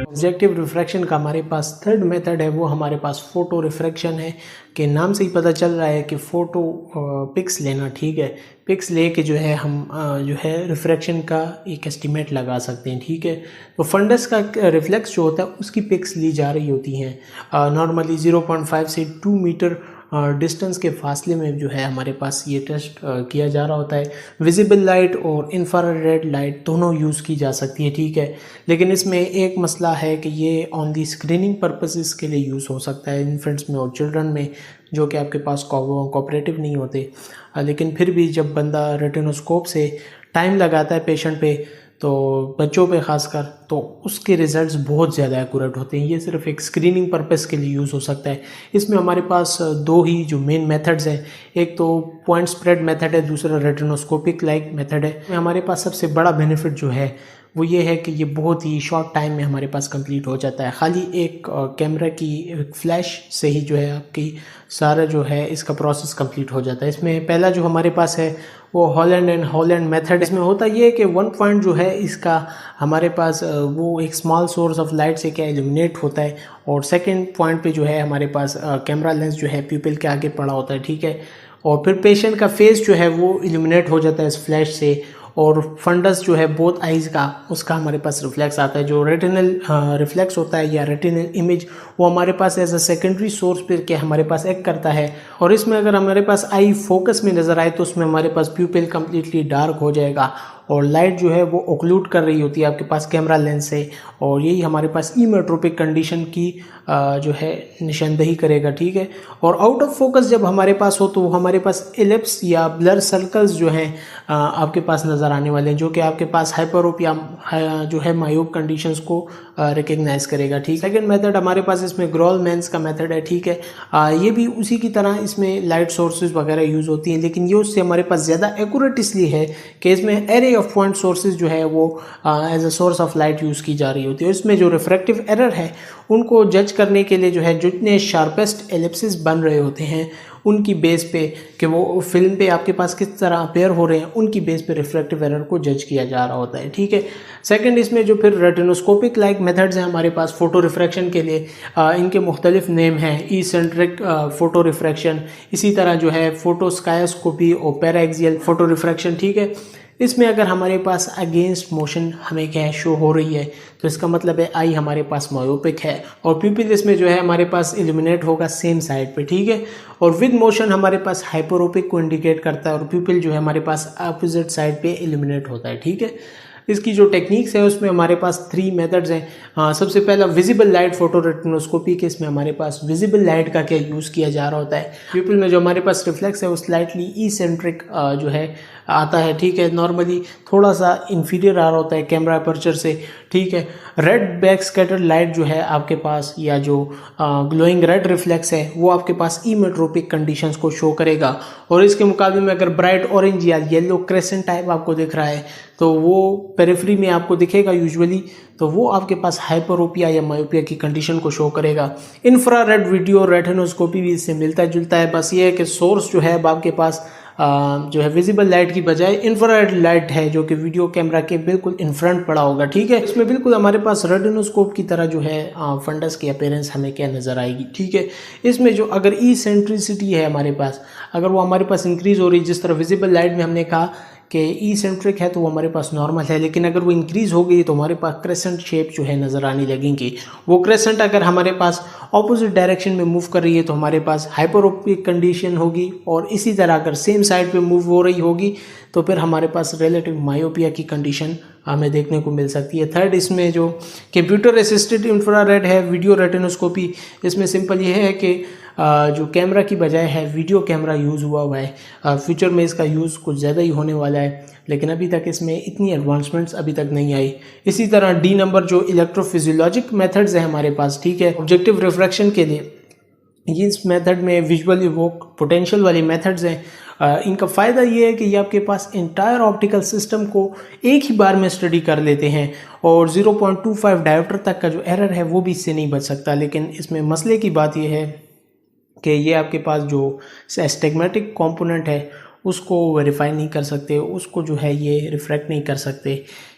Objective refraction का हमारे पास third method है वो हमारे पास फ़ोटो रिफ्रैक्शन है, कि नाम से ही पता चल रहा है कि फ़ोटो पिक्स लेना, ठीक है। पिक्स लेके जो है हम जो है रिफ्रैक्शन का एक एस्टीमेट लगा सकते हैं, ठीक है। तो फंडस का रिफ्लेक्स जो होता है उसकी पिक्स ली जा रही होती हैं नॉर्मली 0.5 से 2 मीटर डिस्टेंस के फासले में जो है हमारे पास ये टेस्ट किया जा रहा होता है। विजिबल लाइट और इंफ्रारेड लाइट दोनों यूज़ की जा सकती है, ठीक है। लेकिन इसमें एक मसला है कि ये ऑन दी स्क्रीनिंग पर्पसेस के लिए यूज़ हो सकता है इन्फेंट्स में और चिल्ड्रन में, जो कि आपके पास कोऑपरेटिव नहीं होते। लेकिन फिर भी जब बंदा रेटिनोस्कोप से टाइम लगाता है पेशेंट पे, तो बच्चों पे ख़ासकर, तो उसके रिज़ल्ट्स बहुत ज़्यादा एक्यूरेट होते हैं। ये सिर्फ एक स्क्रीनिंग पर्पस के लिए यूज़ हो सकता है। इसमें हमारे पास दो ही जो मेन मेथड्स हैं, एक तो पॉइंट स्प्रेड मेथड है, दूसरा रेटिनोस्कोपिक लाइक मेथड है। हमारे पास सबसे बड़ा बेनिफिट जो है वो ये है कि ये बहुत ही शॉर्ट टाइम में हमारे पास कंप्लीट हो जाता है। खाली एक कैमरा की एक फ्लैश से ही जो है आपकी सारा जो है इसका प्रोसेस कंप्लीट हो जाता है। इसमें पहला जो हमारे पास है वो हॉलैंड एंड हॉलैंड मेथड। इसमें होता ये है कि वन पॉइंट जो है इसका हमारे पास वो एक स्मॉल सोर्स ऑफ लाइट से क्या इल्यूमिनेट होता है, और सेकंड पॉइंट पे जो है हमारे पास कैमरा लेंस जो है प्यूपिल के आगे पड़ा होता है, ठीक है। और फिर पेशेंट का फेस जो है वो इल्यूमिनेट हो जाता है इस फ्लैश से, और फंडस जो है बोथ आइज़ का उसका हमारे पास रिफ्लेक्स आता है। जो रेटिनल रिफ्लेक्स होता है या रेटिनल इमेज, वो हमारे पास एज अ सेकेंडरी सोर्स पर के हमारे पास एक्ट करता है। और इसमें अगर हमारे पास आई फोकस में नज़र आए तो उसमें हमारे पास प्यूपिल कम्प्लीटली डार्क हो जाएगा, और लाइट जो है वो ओक्लूड कर रही होती है आपके पास कैमरा लेंस से, और यही हमारे पास इमेट्रोपिक कंडीशन की जो है निशानदही करेगा, ठीक है। और आउट ऑफ फोकस जब हमारे पास हो तो हमारे पास एलिप्स या ब्लर सर्कल्स जो हैं आपके पास नज़र आने वाले हैं, जो कि आपके पास हाइपरोपिया जो है मायोप कंडीशंस को रिकग्नाइज करेगा, ठीक है। सेकेंड मेथड हमारे पास इसमें ग्रोलमैन्स का मेथड है, ठीक है। ये भी उसी की तरह इसमें लाइट सोर्सेज वगैरह यूज़ होती हैं, लेकिन ये उससे हमारे पास ज़्यादा एक्यूरेट इसलिए है कि इसमें एरे ऑफ पॉइंट सोर्सेज जो है वो as a source of light use की जा रही होती है। इसमें जो रिफ्रैक्टिव एरर है उनको जज करने के लिए जो है जितने शार्पेस्ट एलिप्सिस बन रहे होते हैं उनकी बेस पे, कि वो फिल्म पे आपके पास किस तरह अपेयर हो रहे हैं, उनकी बेस पे रिफ्रैक्टिव एरर को जज किया जा रहा होता है, ठीक है। सेकंड, इसमें जो फिर रेटिनोस्कोपिक लाइक मेथड्स हैं हमारे पास फोटो रिफ्रैक्शन के लिए, इनके मुख्तलिफ नेम हैं। ई सेंट्रिक फोटो रिफ्रैक्शन, इसी तरह जो है फोटोस्कायोस्कोपी और पैराएक्सियल फोटो रिफ्रैक्शन, ठीक है। इसमें अगर हमारे पास अगेंस्ट मोशन हमें क्या है शो हो रही है, तो इसका मतलब है आई हमारे पास मायोपिक है, और प्यूपिल इसमें जो है हमारे पास इल्यूमिनेट होगा सेम साइड पे, ठीक है। और विद मोशन हमारे पास हाइपरोपिक को इंडिकेट करता है, और प्यूपिल जो है हमारे पास अपोजिट साइड पे इल्यूमिनेट होता है, ठीक है। इसकी जो टेक्निक्स है उसमें हमारे पास 3 मेथड्स हैं। सबसे पहला विजिबल लाइट फोटो रेटिनोस्कोपी के, इसमें हमारे पास विजिबल लाइट का क्या यूज़ किया जा रहा होता है। प्यूपिल में जो हमारे पास रिफ्लेक्स है वो स्लाइटली ई सेंट्रिक जो है आता है, ठीक है। नॉर्मली थोड़ा सा इंफीरियर आ रहा होता है कैमरा अपर्चर से, ठीक है। रेड बैक स्कैटर लाइट जो है आपके पास, या जो ग्लोइंग रेड रिफ्लेक्स है, वो आपके पास इमेट्रोपिक कंडीशंस को शो करेगा। और इसके मुकाबले में अगर ब्राइट ऑरेंज या येलो क्रेसेंट टाइप आपको दिख रहा है, तो वो पेरिफेरी में आपको दिखेगा यूजुअली, तो वो आपके पास हाइपरोपिया या मायोपिया की कंडीशन को शो करेगा। इंफ्रारेड वीडियो रेटिनोस्कोपी भी इससे मिलता जुलता है, बस ये है कि सोर्स जो है अब आपके पास जो है विजिबल लाइट की बजाय इंफ्रारेड लाइट है, जो कि वीडियो कैमरा के बिल्कुल इन फ्रंट पड़ा होगा, ठीक है। इसमें बिल्कुल हमारे पास रेटिनोस्कोप की तरह जो है फंडस की अपीयरेंस हमें क्या नज़र आएगी, ठीक है। इसमें जो अगर ई सेंट्रिसिटी है हमारे पास, अगर वो हमारे पास इंक्रीज़ हो रही है, जिस तरह विजिबल लाइट में हमने कहा कि ई सेंट्रिक है तो वो हमारे पास नॉर्मल है, लेकिन अगर वो इंक्रीज़ हो गई तो हमारे पास क्रेसेंट शेप जो है नज़र आने लगेंगी। वो क्रेसेंट अगर हमारे पास ऑपोजिट डायरेक्शन में मूव कर रही है तो हमारे पास हाइपरोपिक कंडीशन होगी, और इसी तरह अगर सेम साइड पे मूव हो रही होगी तो फिर हमारे पास रिलेटिव मायोपिया की कंडीशन हमें देखने को मिल सकती है। थर्ड, इसमें जो कंप्यूटर असिस्टेड इंफ्रारेड है वीडियो रेटिनोस्कोपी, इसमें सिंपल ये है कि जो कैमरा की बजाय है वीडियो कैमरा यूज़ हुआ है। फ्यूचर में इसका यूज़ कुछ ज़्यादा ही होने वाला है, लेकिन अभी तक इसमें इतनी एडवांसमेंट्स अभी तक नहीं आई। इसी तरह डी नंबर जो इलेक्ट्रोफिजियोलॉजिक मेथड्स हैं हमारे पास, ठीक है, ऑब्जेक्टिव रिफ्रैक्शन के लिए, इस मेथड में विजुअल इवोक पोटेंशियल वाली मेथड्स हैं। इनका फ़ायदा ये है कि ये आपके पास इंटायर ऑप्टिकल सिस्टम को एक ही बार में स्टडी कर लेते हैं, और 0.25 डायोप्टर तक का जो एरर है वो भी इससे नहीं बच सकता। लेकिन इसमें मसले की बात ये है कि ये आपके पास जो एस्टिग्मेटिक कंपोनेंट है उसको वेरीफाई नहीं कर सकते, उसको जो है ये रिफ्रैक्ट नहीं कर सकते,